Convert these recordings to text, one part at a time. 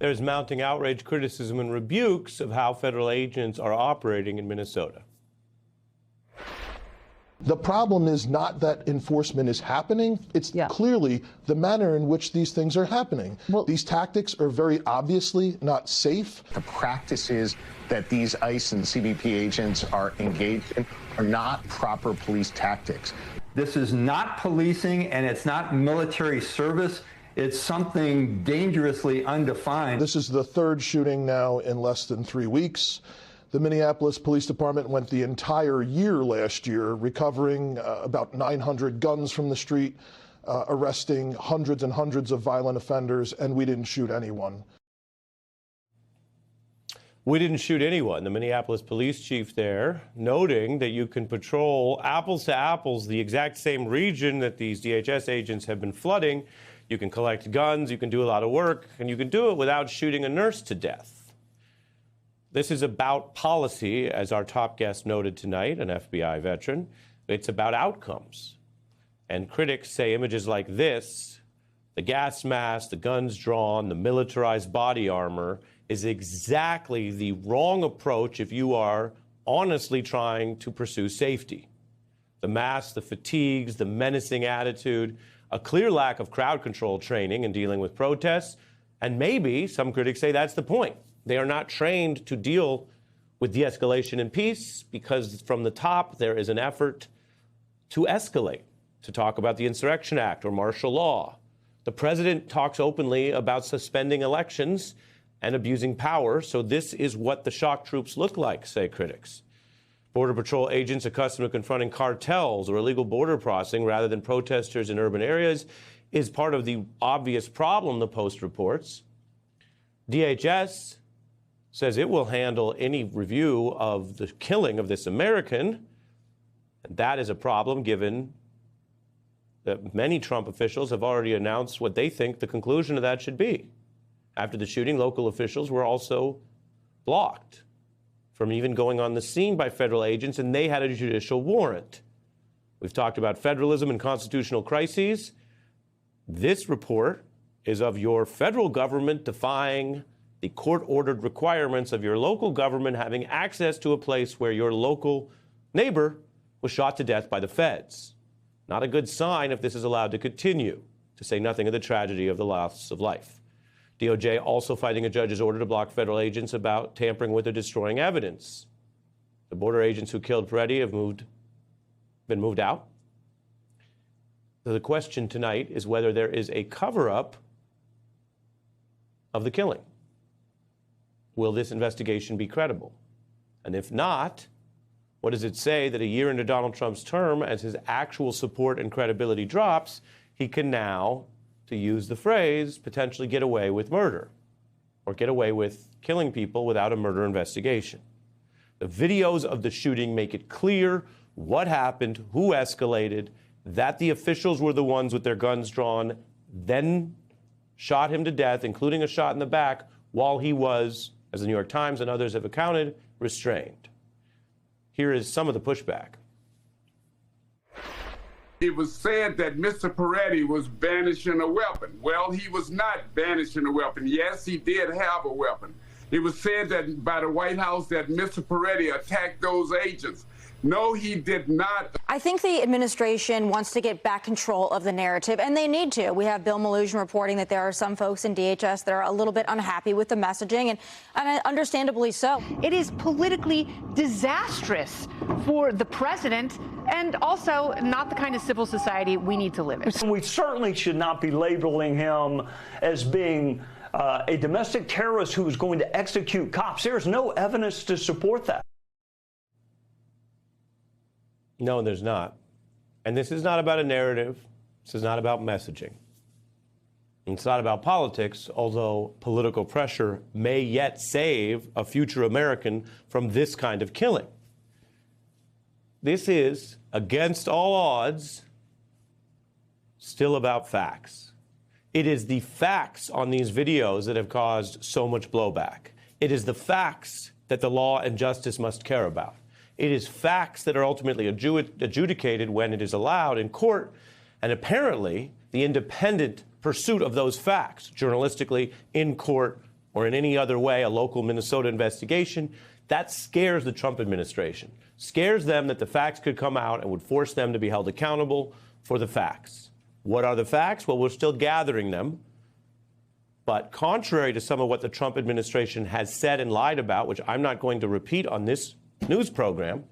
There's mounting outrage, criticism, and rebukes of how federal agents are operating in Minnesota. The problem is not that enforcement is happening. It's clearly the manner in which these things are happening. These tactics are very obviously not safe. The practices that these ICE and CBP agents are engaged in are not proper police tactics. This is not policing, and it's not military service. It's something dangerously undefined. This is the third shooting now in less than 3 weeks. The Minneapolis Police Department went the entire year last year recovering about 900 guns from the street, arresting hundreds and hundreds of violent offenders, and we didn't shoot anyone. We didn't shoot anyone. The Minneapolis police chief there noting that you can patrol apples to apples the exact same region that these DHS agents have been flooding. You can collect guns, you can do a lot of work, and you can do it without shooting a nurse to death. This is about policy, as our top guest noted tonight, an FBI veteran. It's about outcomes. And critics say images like this, the gas mask, the guns drawn, the militarized body armor, is exactly the wrong approach if you are honestly trying to pursue safety. The masks, the fatigues, the menacing attitude, a clear lack of crowd control training in dealing with protests, and maybe, some critics say that's the point. They are not trained to deal with de-escalation and peace because from the top there is an effort to escalate, to talk about the Insurrection Act or martial law. The president talks openly about suspending elections and abusing power, so this is what the shock troops look like, say critics. Border Patrol agents accustomed to confronting cartels or illegal border crossing rather than protesters in urban areas is part of the obvious problem, the Post reports. DHS says it will handle any review of the killing of this American. And that is a problem given that many Trump officials have already announced what they think the conclusion of that should be. After the shooting, local officials were also blocked from even going on the scene by federal agents, and they had a judicial warrant. We've talked about federalism and constitutional crises. This report is of your federal government defying the court-ordered requirements of your local government having access to a place where your local neighbor was shot to death by the feds. Not a good sign if this is allowed to continue, to say nothing of the tragedy of the loss of life. DOJ also fighting a judge's order to block federal agents about tampering with or destroying evidence. The border agents who killed Peretti have been moved out. So the question tonight is whether there is a cover-up of the killing. Will this investigation be credible? And if not, what does it say that a year into Donald Trump's term, as his actual support and credibility drops, he can now, to use the phrase, potentially get away with murder or get away with killing people without a murder investigation? The videos of the shooting make it clear what happened, who escalated, that the officials were the ones with their guns drawn, then shot him to death, including a shot in the back, while he was, as the New York Times and others have accounted, restrained. Here is some of the pushback. It was said that Mr. Peretti was banishing a weapon. Well, he was not banishing a weapon. Yes, he did have a weapon. It was said that by the White House that Mr. Peretti attacked those agents. No, he did not. I think the administration wants to get back control of the narrative, and they need to. We have Bill Melugin reporting that there are some folks in DHS that are a little bit unhappy with the messaging, and understandably so. It is politically disastrous for the president and also not the kind of civil society we need to live in. We certainly should not be labeling him as being a domestic terrorist who is going to execute cops. There's no evidence to support that. No, there's not. And this is not about a narrative. This is not about messaging. It's not about politics, although political pressure may yet save a future American from this kind of killing. This is, against all odds, still about facts. It is the facts on these videos that have caused so much blowback. It is the facts that the law and justice must care about. It is facts that are ultimately adjudicated when it is allowed in court, and apparently the independent pursuit of those facts, journalistically, in court, or in any other way, a local Minnesota investigation, that scares the Trump administration, scares them that the facts could come out and would force them to be held accountable for the facts. What are the facts? Well, we're still gathering them. But contrary to some of what the Trump administration has said and lied about, which I'm not going to repeat on this news program,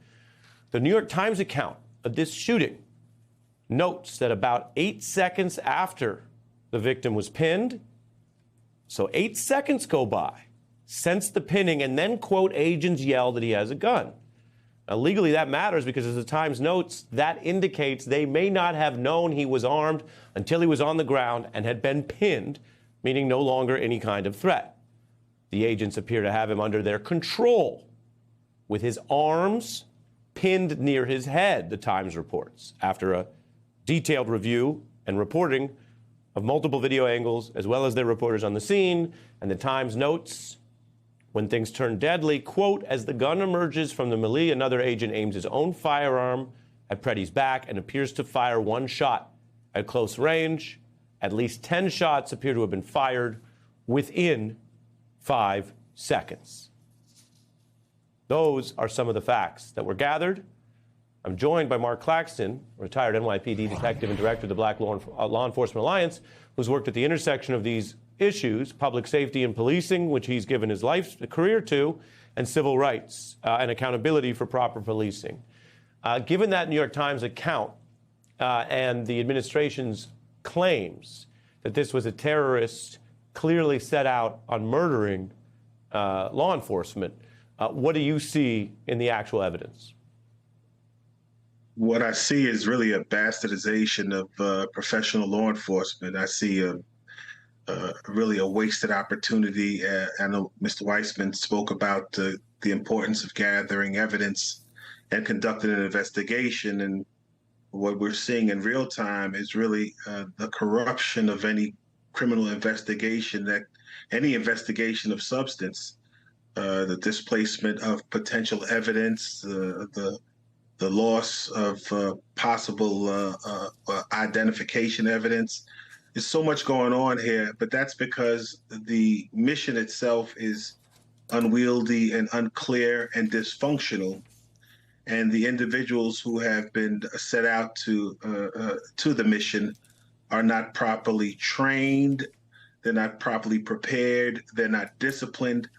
the New York Times account of this shooting notes that about 8 seconds after the victim was pinned, so 8 seconds go by since the pinning, and then, quote, agents yell that he has a gun. Now, legally, that matters because, as the Times notes, that indicates they may not have known he was armed until he was on the ground and had been pinned, meaning no longer any kind of threat. The agents appear to have him under their control, with his arms pinned near his head, the Times reports, after a detailed review and reporting of multiple video angles, as well as their reporters on the scene. And the Times notes, when things turn deadly, quote, as the gun emerges from the melee, another agent aims his own firearm at Preddy's back and appears to fire one shot at close range. At least 10 shots appear to have been fired within 5 seconds. Those are some of the facts that were gathered. I'm joined by Mark Claxton, retired NYPD detective and director of the Black Law Enforcement Alliance, who's worked at the intersection of these issues, public safety and policing, which he's given his life career to, and civil rights and accountability for proper policing. Given that New York Times account and the administration's claims that this was a terrorist clearly set out on murdering law enforcement, what do you see in the actual evidence? What I see is really a bastardization of professional law enforcement. I see really a wasted opportunity. I know Mr. Weissman spoke about the importance of gathering evidence and conducting an investigation. And what we're seeing in real time is really the corruption of any criminal investigation, that any investigation of substance, the displacement of potential evidence, the loss of possible identification evidence. There's so much going on here, but that's because the mission itself is unwieldy and unclear and dysfunctional. And the individuals who have been set out to the mission are not properly trained, they're not properly prepared, they're not disciplined.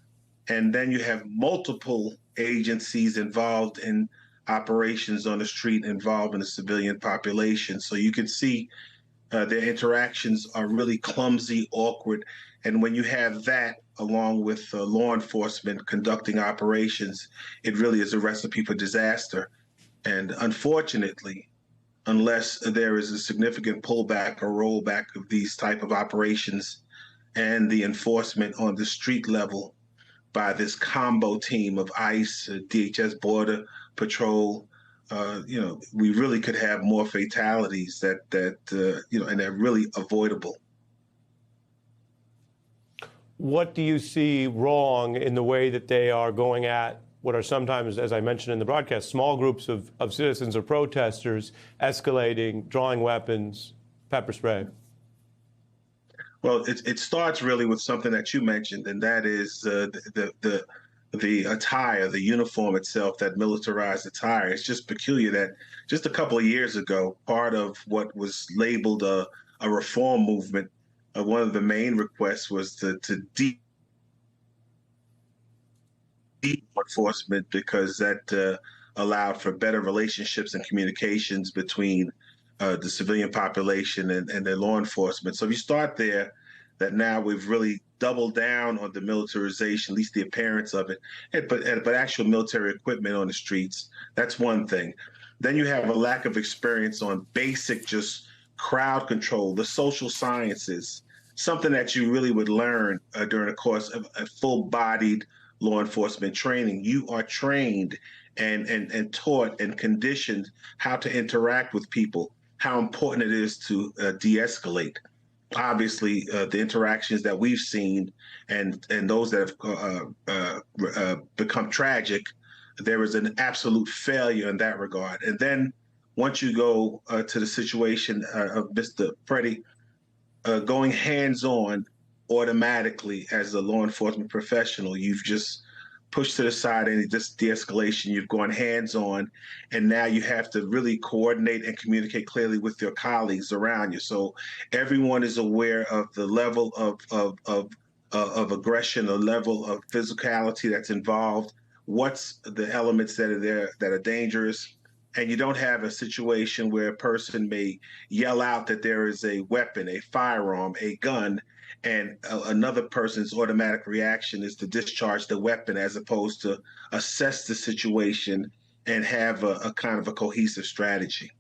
And then you have multiple agencies involved in operations on the street involving the civilian population. So you can see their interactions are really clumsy, awkward. And when you have that, along with law enforcement conducting operations, it really is a recipe for disaster. And unfortunately, unless there is a significant pullback or rollback of these type of operations and the enforcement on the street level by this combo team of ICE, DHS Border Patrol, we really could have more fatalities that and they're really avoidable. What do you see wrong in the way that they are going at what are sometimes, as I mentioned in the broadcast, small groups of citizens or protesters escalating, drawing weapons, pepper spray? Well, it starts really with something that you mentioned, and that is the attire, the uniform itself, that militarized attire. It's just peculiar that just a couple of years ago, part of what was labeled a reform movement, one of the main requests was to enforcement, because that allowed for better relationships and communications between the civilian population and their law enforcement. So if you start there, that now we've really doubled down on the militarization, at least the appearance of it, but actual military equipment on the streets, that's one thing. Then you have a lack of experience on basic just crowd control, the social sciences, something that you really would learn during the course of a full-bodied law enforcement training. You are trained and taught and conditioned how to interact with people, how important it is to de-escalate. Obviously, the interactions that we've seen and those that have become tragic, there is an absolute failure in that regard. And then once you go to the situation of Mr. Preddy, going hands-on automatically, as a law enforcement professional, you've just pushed to the side any de-escalation. You've gone hands-on, and now you have to really coordinate and communicate clearly with your colleagues around you. So everyone is aware of the level of aggression, the level of physicality that's involved, what's the elements that are there that are dangerous. And you don't have a situation where a person may yell out that there is a weapon, a firearm, a gun, and another person's automatic reaction is to discharge the weapon as opposed to assess the situation and have a kind of a cohesive strategy.